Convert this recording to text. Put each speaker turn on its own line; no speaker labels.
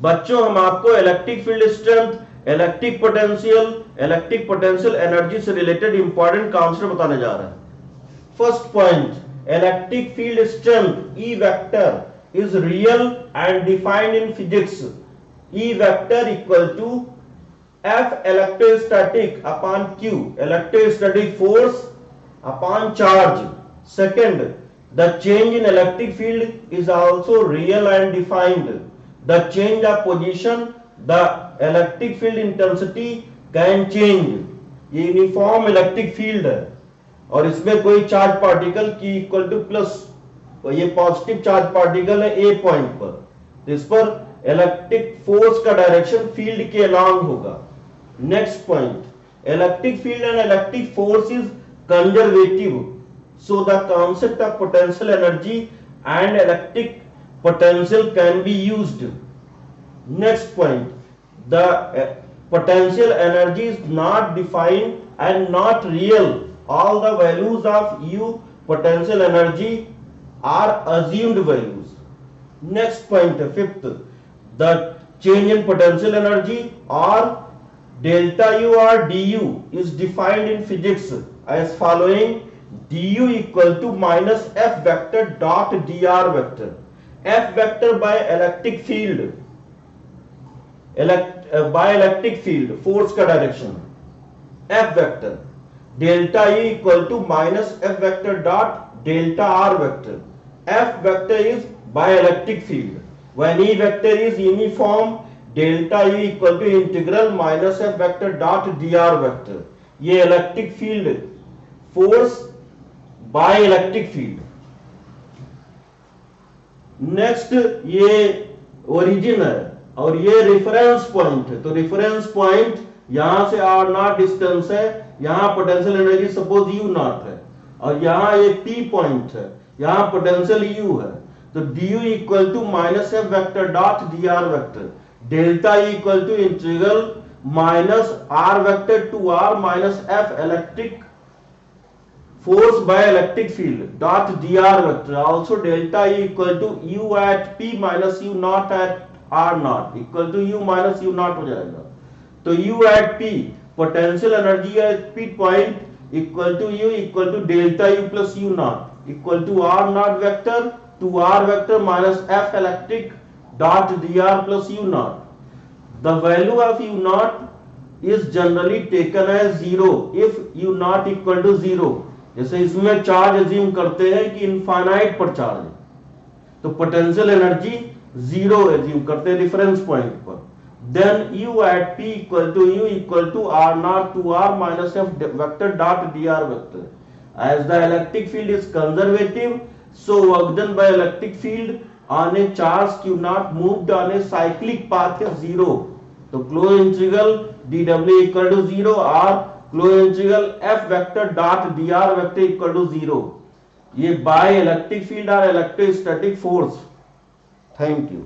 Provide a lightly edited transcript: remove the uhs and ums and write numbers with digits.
बच्चों हम आपको electric field strength, electric potential energy से रिलेटेड इंपॉर्टेंट कॉन्सेप्ट बताने जा रहे हैं। First point, electric field strength E vector is real and defined in physics. E vector equal to F electrostatic upon Q, electrostatic force upon charge. Second, the change in electric field is also real and defined. The change of position, the electric field intensity can change. ये uniform electric field है और इसमें कोई charge particle की equal two plus, तो ये positive charge particle है ए point पर, इस पर इलेक्ट्रिक फोर्स का डायरेक्शन फील्ड के अलॉन्ग होगा। Next point, electric field and electric force is conservative, so the concept of potential energy and electric potential can be used. Next point, the potential energy is not defined and not real. All the values of U potential energy are assumed values. Next point, fifth, the change in potential energy or delta U or du is defined in physics as following: du equal to minus F vector dot dr vector. F vector by electric field, by electric field force का direction, F vector delta E equal to minus F vector dot delta r vector. F vector is by electric field when E vector is uniform, delta E equal to integral minus F vector dot dr vector. ये electric field force by electric field. Next, ये origin है और ये reference point है। तो reference point यहां से r not distance है, यहां potential energy suppose U not है और यहां ये P पॉइंट है, यहां पोटेंशियल U है। तो du equal to minus F vector dot dr vector, delta E equal to integral minus r vector to r minus F electric force by electric field dot dr vector. Also delta E equal to U at P minus U not at R not equal to U minus U not हो जाएगा। तो U at P potential energy at P point equal to U equal to delta U plus U not equal to R not vector to R vector minus F electric dot dr plus U naught. The value of U naught is generally taken as 0 if U naught equal to 0. जैसे इसमें charge assume करते हैं कि infinite पर charge है, तो potential energy 0 assume करते हैं रेफरेंस पॉइंट पर। Then U at P equal to U equal to R naught to R minus F vector dot dr vector. As the electric field is conservative, so work done by electric field on a charge Q naught moved on a cyclic path is 0. तो closed integral dw equal to 0 or closed integral F vector dot dr vector equal to 0. ये by electric field or electrostatic force. Thank you.